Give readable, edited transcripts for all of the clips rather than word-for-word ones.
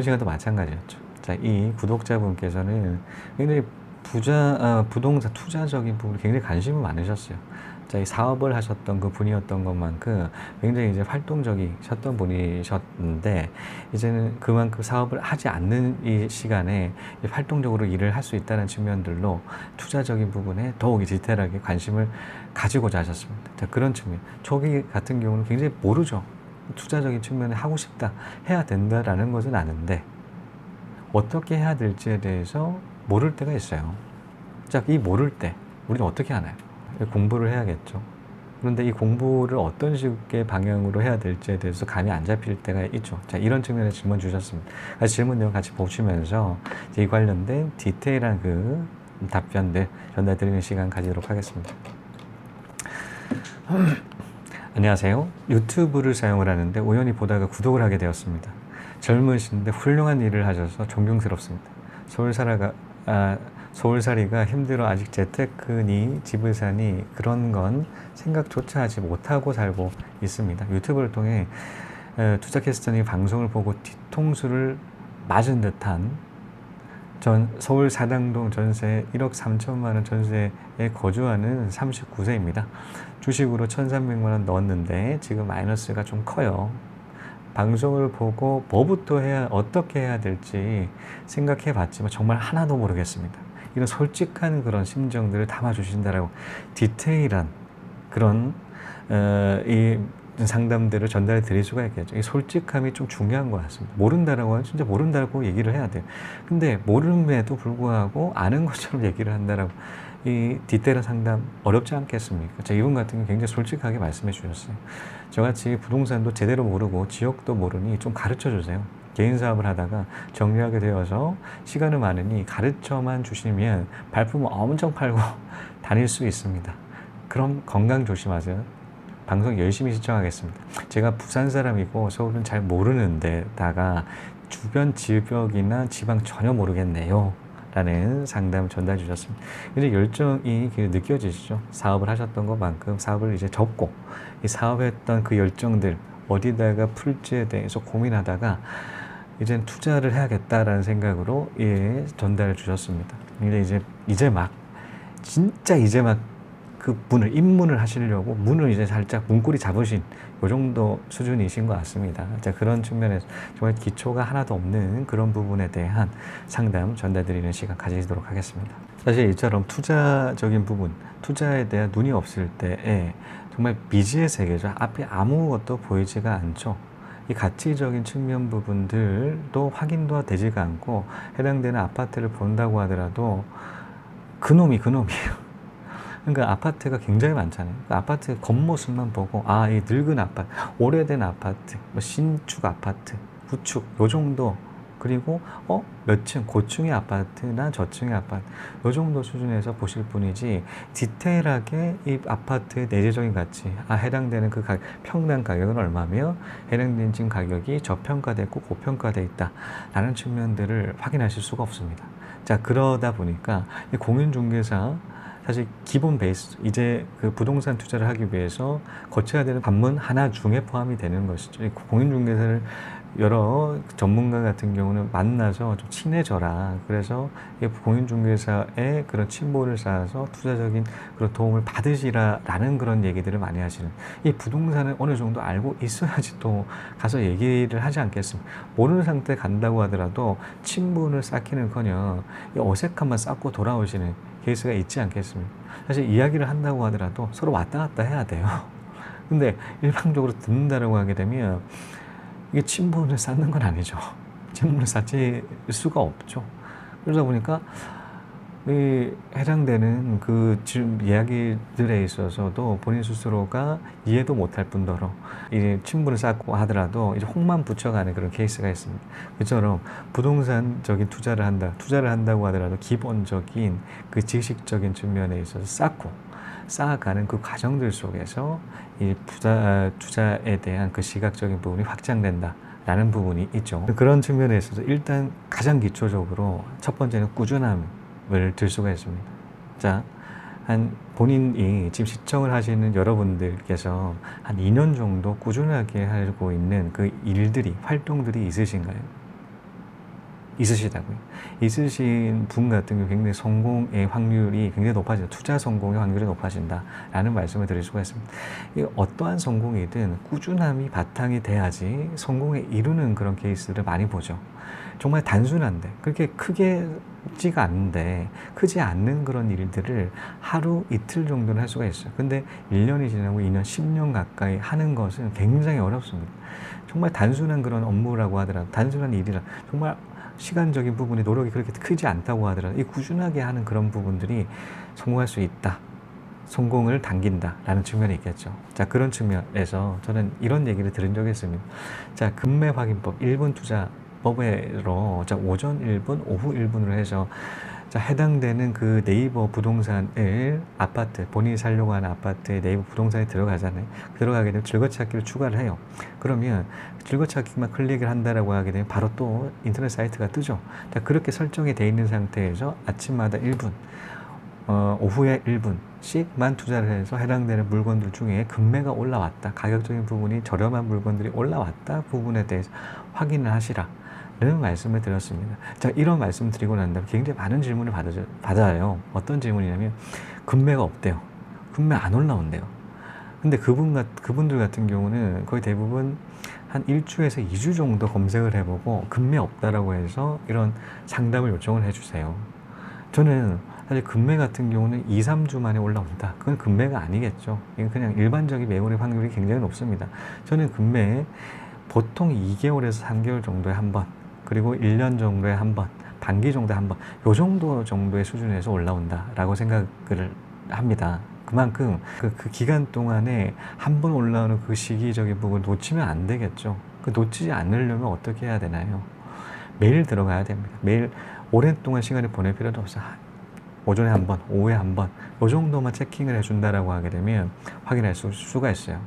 시간도 마찬가지였죠. 자, 이 구독자분께서는 굉장히 부동산 투자적인 부분에 굉장히 관심이 많으셨어요. 자, 이 사업을 하셨던 그 분이었던 것만큼 굉장히 이제 활동적이셨던 분이셨는데, 이제는 그만큼 사업을 하지 않는 이 시간에 활동적으로 일을 할 수 있다는 측면들로 투자적인 부분에 더욱 디테일하게 관심을 가지고자 하셨습니다. 자, 그런 측면. 초기 같은 경우는 굉장히 모르죠. 투자적인 측면에 하고 싶다, 해야 된다라는 것은 아는데, 어떻게 해야 될지에 대해서 모를 때가 있어요. 자, 이 모를 때 우리는 어떻게 하나요? 공부를 해야겠죠. 그런데 이 공부를 어떤 식의 방향으로 해야 될지에 대해서 감이 안 잡힐 때가 있죠. 자, 이런 측면의 질문 주셨습니다. 질문 내용 같이 보시면서 이 관련된 디테일한 그 답변들 전달드리는 시간 가지도록 하겠습니다. 안녕하세요. 유튜브를 사용을 하는데 우연히 보다가 구독을 하게 되었습니다. 젊으신데 훌륭한 일을 하셔서 존경스럽습니다. 서울살이가 힘들어 아직 재테크니 집을 사니 그런 건 생각조차 하지 못하고 살고 있습니다. 유튜브를 통해 투자캐스터님 방송을 보고 뒤통수를 맞은 듯한 서울 사당동 전세 1억 3천만 원 전세에 거주하는 39세입니다. 주식으로 1,300만 원 넣었는데 지금 마이너스가 좀 커요. 방송을 보고 뭐부터 어떻게 해야 될지 생각해 봤지만 정말 하나도 모르겠습니다. 이런 솔직한 그런 심정들을 담아주신다라고 디테일한 그런 이 상담들을 전달해 드릴 수가 있겠죠. 이 솔직함이 좀 중요한 것 같습니다. 모른다라고 하면 진짜 모른다고 얘기를 해야 돼요. 근데 모름에도 불구하고 아는 것처럼 얘기를 한다라고, 이 디테일한 상담 어렵지 않겠습니까? 자, 이분 같은 경우 굉장히 솔직하게 말씀해 주셨어요. 저같이 부동산도 제대로 모르고 지역도 모르니 좀 가르쳐 주세요. 개인 사업을 하다가 정리하게 되어서 시간은 많으니 가르쳐만 주시면 발품을 엄청 팔고 다닐 수 있습니다. 그럼 건강 조심하세요. 방송 열심히 시청하겠습니다. 제가 부산 사람이고 서울은 잘 모르는 데다가 주변 지역이나 지방 전혀 모르겠네요 라는 상담 전달 주셨습니다. 이제 열정이 느껴지시죠? 사업을 하셨던 것만큼 사업을 이제 접고 이 사업했던 그 열정들 어디다가 풀지에 대해서 고민하다가 이젠 투자를 해야겠다라는 생각으로 전달을 주셨습니다. 근데 이제 막 진짜 이제 막 그 입문을 하시려고 문을 이제 살짝 문고리 잡으신 요 정도 수준이신 것 같습니다. 자, 그런 측면에서 정말 기초가 하나도 없는 그런 부분에 대한 상담 전달드리는 시간 가지도록 하겠습니다. 사실 이처럼 투자적인 부분, 투자에 대한 눈이 없을 때에 정말 미지의 세계죠. 앞에 아무것도 보이지가 않죠. 이 가치적인 측면 부분들도 확인도 되지가 않고, 해당되는 아파트를 본다고 하더라도 그놈이에요. 그러니까 아파트가 굉장히 많잖아요. 그 아파트 겉모습만 보고 이 늙은 아파트, 오래된 아파트, 신축 아파트, 구축 요 정도, 그리고 몇 층, 고층의 아파트나 저층의 아파트 요 정도 수준에서 보실 뿐이지, 디테일하게 이 아파트의 내재적인 가치, 해당되는 그 평당 가격은 얼마며 해당되는 지금 가격이 저평가됐고 고평가돼 있다 라는 측면들을 확인하실 수가 없습니다. 자, 그러다 보니까 이 공인중개사 사실 기본 베이스, 이제 그 부동산 투자를 하기 위해서 거쳐야 되는 관문 하나 중에 포함이 되는 것이죠. 공인중개사를 여러 전문가 같은 경우는 만나서 좀 친해져라. 그래서 공인중개사의 그런 친보를 쌓아서 투자적인 그런 도움을 받으시라라는 그런 얘기들을 많이 하시는, 이 부동산을 어느 정도 알고 있어야지 또 가서 얘기를 하지 않겠습니까? 모르는 상태에 간다고 하더라도 친분을 쌓기는커녕 어색함만 쌓고 돌아오시는 케이스가 있지 않겠습니까? 사실 이야기를 한다고 하더라도 서로 왔다 갔다 해야 돼요. 근데 일방적으로 듣는다라고 하게 되면 이게 친분을 쌓는 건 아니죠. 친분을 쌓을 수가 없죠. 그러다 보니까 이 해당되는 그 지금 이야기들에 있어서도 본인 스스로가 이해도 못할 뿐더러 이제 친분을 쌓고 하더라도 이제 혹만 붙여가는 그런 케이스가 있습니다. 그처럼 부동산적인 투자를 한다고 하더라도 기본적인 그 지식적인 측면에 있어서 쌓아가는 그 과정들 속에서 이 투자에 대한 그 시각적인 부분이 확장된다 라는 부분이 있죠. 그런 측면에 있어서 일단 가장 기초적으로 첫 번째는 꾸준함을 들 수가 있습니다. 자, 본인이 지금 시청을 하시는 여러분들께서 한 2년 정도 꾸준하게 하고 있는 그 활동들이 있으신가요? 있으시다고요. 있으신 분 같은 경우 굉장히 성공의 확률이 굉장히 높아진다. 투자 성공의 확률이 높아진다라는 말씀을 드릴 수가 있습니다. 이 어떠한 성공이든 꾸준함이 바탕이 돼야지 성공에 이루는 그런 케이스를 많이 보죠. 정말 단순한데 그렇게 크지가 않은데 크지 않는 그런 일들을 하루 이틀 정도는 할 수가 있어요. 근데 1년이 지나고 2년, 10년 가까이 하는 것은 굉장히 어렵습니다. 정말 단순한 그런 업무라고 하더라도 단순한 일이라 정말 시간적인 부분이 노력이 그렇게 크지 않다고 하더라도 이 꾸준하게 하는 그런 부분들이 성공할 수 있다. 성공을 당긴다라는 측면이 있겠죠. 자, 그런 측면에서 저는 이런 얘기를 들은 적이 있습니다. 자, 금매 확인법 1분 투자 법으로 자, 오전 1분, 오후 1분으로 해서 자, 해당되는 그 네이버 부동산을 아파트, 본인이 살려고 하는 아파트에 네이버 부동산에 들어가잖아요. 들어가게 되면 즐거찾기를 추가를 해요. 그러면 즐거찾기만 클릭을 한다라고 하게 되면 바로 또 인터넷 사이트가 뜨죠. 자, 그렇게 설정이 돼 있는 상태에서 아침마다 1분, 오후에 1분씩만 투자를 해서 해당되는 물건들 중에 금매가 올라왔다. 가격적인 부분이 저렴한 물건들이 올라왔다. 부분에 대해서 확인을 하시라. 는 말씀을 드렸습니다. 자, 이런 말씀 드리고 난 다음에 굉장히 많은 질문을 받아요. 어떤 질문이냐면, 금매가 없대요. 금매 안 올라온대요. 근데 그분들 같은 경우는 거의 대부분 한 1주에서 2주 정도 검색을 해보고, 금매 없다라고 해서 이런 상담을 요청을 해주세요. 저는 사실 금매 같은 경우는 2, 3주 만에 올라온다. 그건 금매가 아니겠죠. 이건 그냥 일반적인 매물의 확률이 굉장히 높습니다. 저는 금매 보통 2개월에서 3개월 정도에 한 번, 그리고 1년 정도에 한 번, 반기 정도에 한 번, 요 정도 정도의 수준에서 올라온다라고 생각을 합니다. 그만큼 그 기간 동안에 한 번 올라오는 그 시기적인 부분을 놓치면 안 되겠죠. 그 놓치지 않으려면 어떻게 해야 되나요? 매일 들어가야 됩니다. 매일 오랫동안 시간을 보낼 필요도 없어요. 오전에 한 번, 오후에 한 번, 요 정도만 체킹을 해준다라고 하게 되면 확인할 수가 있어요.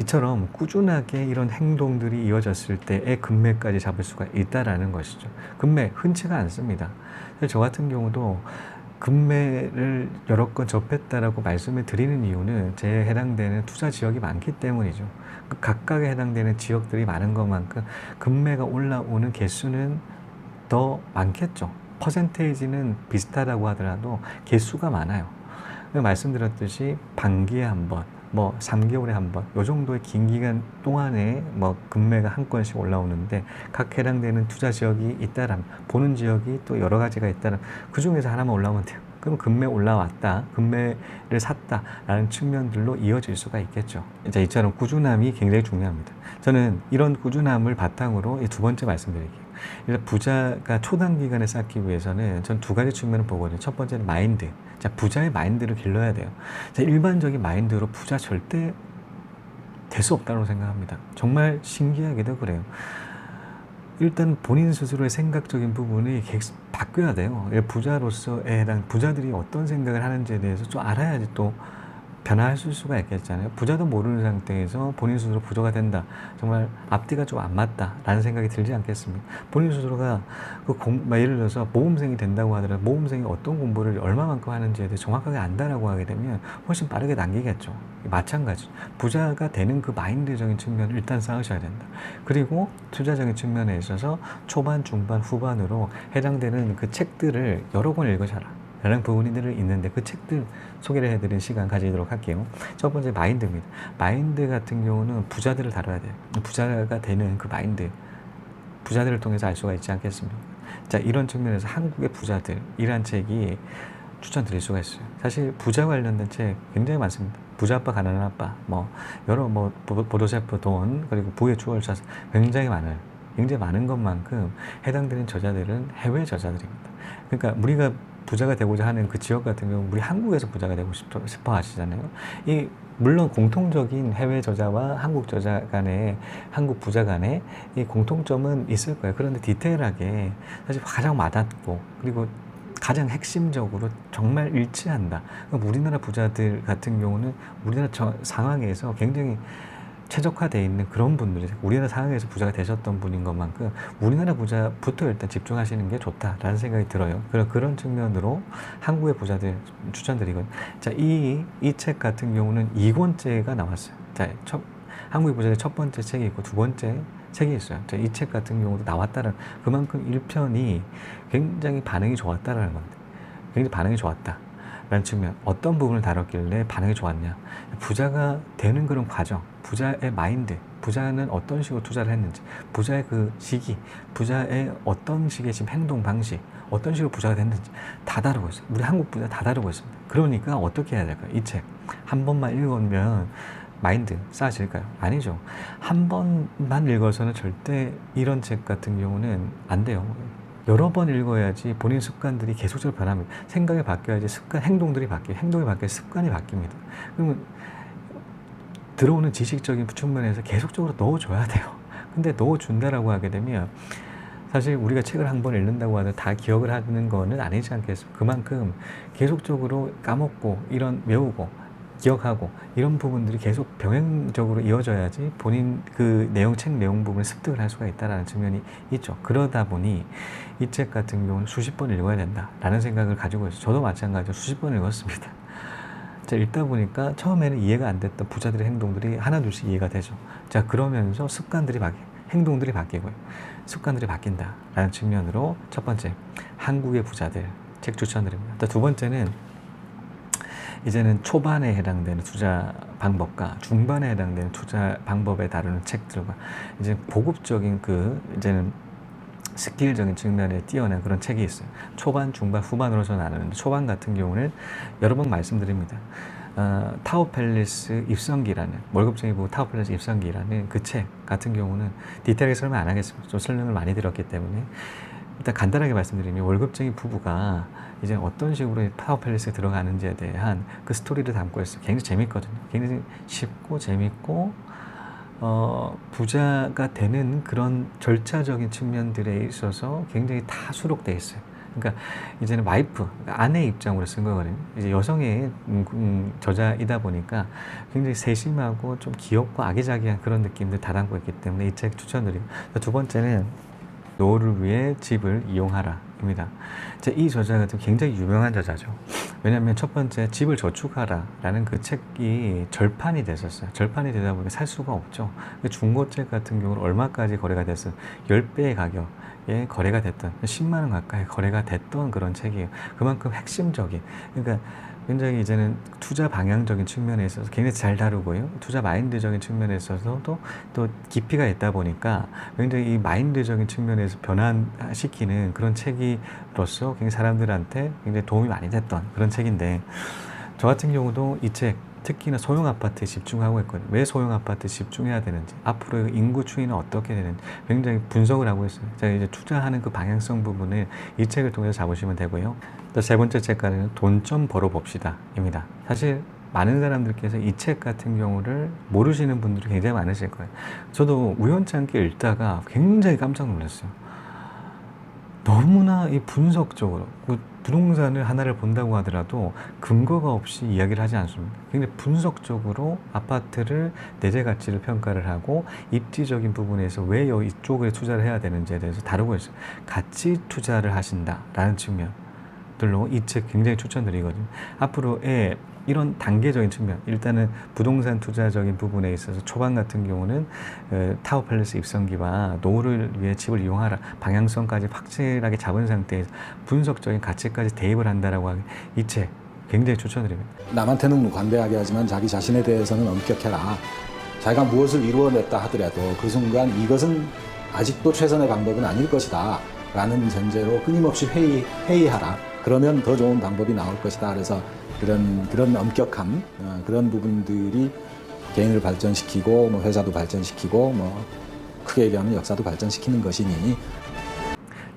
이처럼 꾸준하게 이런 행동들이 이어졌을 때의 금매까지 잡을 수가 있다라는 것이죠. 금매 흔치가 않습니다. 저 같은 경우도 금매를 여러 건 접했다라고 말씀을 드리는 이유는 제 해당되는 투자 지역이 많기 때문이죠. 그 각각에 해당되는 지역들이 많은 것만큼 금매가 올라오는 개수는 더 많겠죠. 퍼센테이지는 비슷하다고 하더라도 개수가 많아요. 말씀드렸듯이 반기에 한 번, 뭐 3개월에 한 번, 요 정도의 긴 기간 동안에 뭐 금매가 한 건씩 올라오는데 각 해당되는 투자 지역이 있다라면, 보는 지역이 또 여러 가지가 있다라면 그 중에서 하나만 올라오면 돼요. 그럼 금매 올라왔다, 금매를 샀다라는 측면들로 이어질 수가 있겠죠. 이제 이처럼 꾸준함이 굉장히 중요합니다. 저는 이런 꾸준함을 바탕으로 이 두 번째 말씀드릴게요. 일단 부자가 초단기간에 쌓기 위해서는 전 두 가지 측면을 보거든요. 첫 번째는 마인드. 자, 부자의 마인드를 길러야 돼요. 자, 일반적인 마인드로 부자 절대 될 수 없다고 생각합니다. 정말 신기하게도 그래요. 일단 본인 스스로의 생각적인 부분이 바뀌어야 돼요. 부자로서에 해당 부자들이 어떤 생각을 하는지에 대해서 좀 알아야지 또 변화할 수가 있겠잖아요. 부자도 모르는 상태에서 본인 스스로 부자가 된다. 정말 앞뒤가 좀 안 맞다라는 생각이 들지 않겠습니까? 본인 스스로가 예를 들어서 모범생이 된다고 하더라도 모범생이 어떤 공부를 얼마만큼 하는지에 대해 정확하게 안다라고 하게 되면 훨씬 빠르게 남기겠죠. 마찬가지. 부자가 되는 그 마인드적인 측면을 일단 쌓으셔야 된다. 그리고 투자적인 측면에 있어서 초반, 중반, 후반으로 해당되는 그 책들을 여러 권 읽으셔라. 라는 부분들이 있는데 그 책들 소개를 해드리는 시간 가지도록 할게요. 첫 번째 마인드입니다. 마인드 같은 경우는 부자들을 다뤄야 돼요. 부자가 되는 그 마인드, 부자들을 통해서 알 수가 있지 않겠습니까? 자, 이런 측면에서 한국의 부자들이란 책이 추천드릴 수가 있어요. 사실 부자 관련된 책 굉장히 많습니다. 부자 아빠, 가난한 아빠, 여러 보도세프 돈, 그리고 부의 추월사 굉장히 많아요. 굉장히 많은 것만큼 해당되는 저자들은 해외 저자들입니다. 그러니까 우리가 부자가 되고자 하는 그 지역 같은 경우 우리 한국에서 부자가 되고 싶어 하시잖아요. 물론 공통적인 해외 저자와 한국 저자 간의, 한국 부자 간의 이 공통점은 있을 거예요. 그런데 디테일하게 사실 가장 와닿고 그리고 가장 핵심적으로 정말 일치한다. 그러니까 우리나라 부자들 같은 경우는 우리나라 상황에서 굉장히 최적화되어 있는 그런 분들이 우리나라 상황에서 부자가 되셨던 분인 것만큼 우리나라 부자부터 일단 집중하시는 게 좋다라는 생각이 들어요. 그런 측면으로 한국의 부자들 추천드리거든요. 자, 이 책 같은 경우는 2권째가 나왔어요. 자, 한국의 부자의 첫 번째 책이 있고 두 번째 책이 있어요. 이 책 같은 경우도 나왔다는 그만큼 1편이 굉장히 반응이 좋았다라는 건데, 굉장히 반응이 좋았다 라는 측면. 어떤 부분을 다뤘길래 반응이 좋았냐, 부자가 되는 그런 과정, 부자의 마인드, 부자는 어떤 식으로 투자를 했는지, 부자의 그 시기, 부자의 어떤 식의 지금 행동 방식, 어떤 식으로 부자가 됐는지 다 다루고 있어요. 우리 한국 부자 다 다루고 있습니다. 그러니까 어떻게 해야 될까요? 이 책 한 번만 읽으면 마인드 쌓아질까요? 아니죠. 한 번만 읽어서는 절대 이런 책 같은 경우는 안 돼요. 여러 번 읽어야지 본인 습관들이 계속적으로 변합니다. 생각이 바뀌어야지 행동들이 바뀌어요. 행동이 바뀌어야 습관이 바뀝니다. 그러면 들어오는 지식적인 측면에서 계속적으로 넣어줘야 돼요. 근데 넣어준다라고 하게 되면 사실 우리가 책을 한 번 읽는다고 하도 다 기억을 하는 거는 아니지 않겠습니까? 그만큼 계속적으로 까먹고 이런 외우고 기억하고 이런 부분들이 계속 병행적으로 이어져야지 본인 그 책 내용 부분을 습득을 할 수가 있다는 측면이 있죠. 그러다 보니 이 책 같은 경우는 수십 번 읽어야 된다라는 생각을 가지고 있어요. 저도 마찬가지로 수십 번 읽었습니다. 자, 읽다 보니까 처음에는 이해가 안 됐던 부자들의 행동들이 하나둘씩 이해가 되죠. 자, 그러면서 행동들이 바뀌고요. 습관들이 바뀐다라는 측면으로 첫 번째, 한국의 부자들 책 추천드립니다. 두 번째는 이제는 초반에 해당되는 투자 방법과 중반에 해당되는 투자 방법에 다루는 책들과 이제 고급적인 이제는 스킬적인 측면에 뛰어난 그런 책이 있어요. 초반, 중반, 후반으로서 나누는데 초반 같은 경우는 여러 번 말씀드립니다. 타워팰리스 입성기라는 월급쟁이 부부 타워팰리스 입성기라는 그 책 같은 경우는 디테일하게 설명 안 하겠습니다. 좀 설명을 많이 드렸기 때문에 일단 간단하게 말씀드리면 월급쟁이 부부가 이제 어떤 식으로 타워팰리스에 들어가는지에 대한 그 스토리를 담고 있어요. 굉장히 재밌거든요. 굉장히 쉽고 재밌고 부자가 되는 그런 절차적인 측면들에 있어서 굉장히 다 수록되어 있어요. 그러니까 이제는 와이프, 아내 입장으로 쓴 거거든요. 이제 여성의 저자이다 보니까 굉장히 세심하고 좀 귀엽고 아기자기한 그런 느낌들 다 담고 있기 때문에 이 책 추천드리고, 두 번째는 노후를 위해 집을 이용하라입니다. 이 저자가 굉장히 유명한 저자죠. 왜냐하면 첫 번째, 집을 저축하라라는 그 책이 절판이 됐었어요. 절판이 되다 보니까 살 수가 없죠. 중고책 같은 경우는 얼마까지 거래가 됐어요? 10배의 가격에 거래가 됐던, 10만 원 가까이 거래가 됐던 그런 책이에요. 그만큼 핵심적인, 그러니까 굉장히 이제는 투자 방향적인 측면에 있어서 굉장히 잘 다루고요. 투자 마인드적인 측면에 있어서도 또 깊이가 있다 보니까 굉장히 이 마인드적인 측면에서 변환시키는 그런 책이로서 굉장히 사람들한테 굉장히 도움이 많이 됐던 그런 책인데, 저 같은 경우도 이 책 특히나 소형 아파트에 집중하고 있거든요. 왜 소형 아파트에 집중해야 되는지, 앞으로 인구 추이는 어떻게 되는지 굉장히 분석을 하고 있어요. 제가 이제 투자하는 그 방향성 부분을 이 책을 통해서 잡으시면 되고요. 또 세 번째 책까지는 돈 좀 벌어봅시다입니다. 사실 많은 사람들께서 이 책 같은 경우를 모르시는 분들이 굉장히 많으실 거예요. 저도 우연찮게 읽다가 굉장히 깜짝 놀랐어요. 너무나 이 분석적으로 부동산을 하나를 본다고 하더라도 근거가 없이 이야기를 하지 않습니다. 굉장히 분석적으로 아파트를 내재 가치를 평가를 하고 입지적인 부분에서 왜 이쪽에 투자를 해야 되는지에 대해서 다루고 있어요. 가치 투자를 하신다라는 측면들로 이 책 굉장히 추천드리거든요. 앞으로의 이런 단계적인 측면, 일단은 부동산 투자적인 부분에 있어서 초반 같은 경우는 타워팰리스 입성기와 노후를 위해 집을 이용하라 방향성까지 확실하게 잡은 상태에서 분석적인 가치까지 대입을 한다라고 하는 이 책 굉장히 추천드립니다. 남한테는 관대하게 하지만 자기 자신에 대해서는 엄격해라. 자기가 무엇을 이루어냈다 하더라도 그 순간 이것은 아직도 최선의 방법은 아닐 것이다 라는 전제로 끊임없이 회의하라. 그러면 더 좋은 방법이 나올 것이다. 그래서 그런 엄격함, 그런 부분들이 개인을 발전시키고 회사도 발전시키고 크게 얘기하면 역사도 발전시키는 것이니.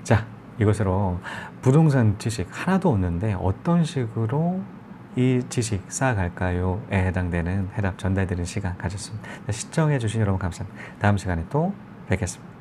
자, 이것으로 부동산 지식 하나도 없는데 어떤 식으로 이 지식 쌓아갈까요에 해당되는 해답 전달드리는 시간 가졌습니다. 시청해 주신 여러분 감사합니다. 다음 시간에 또 뵙겠습니다.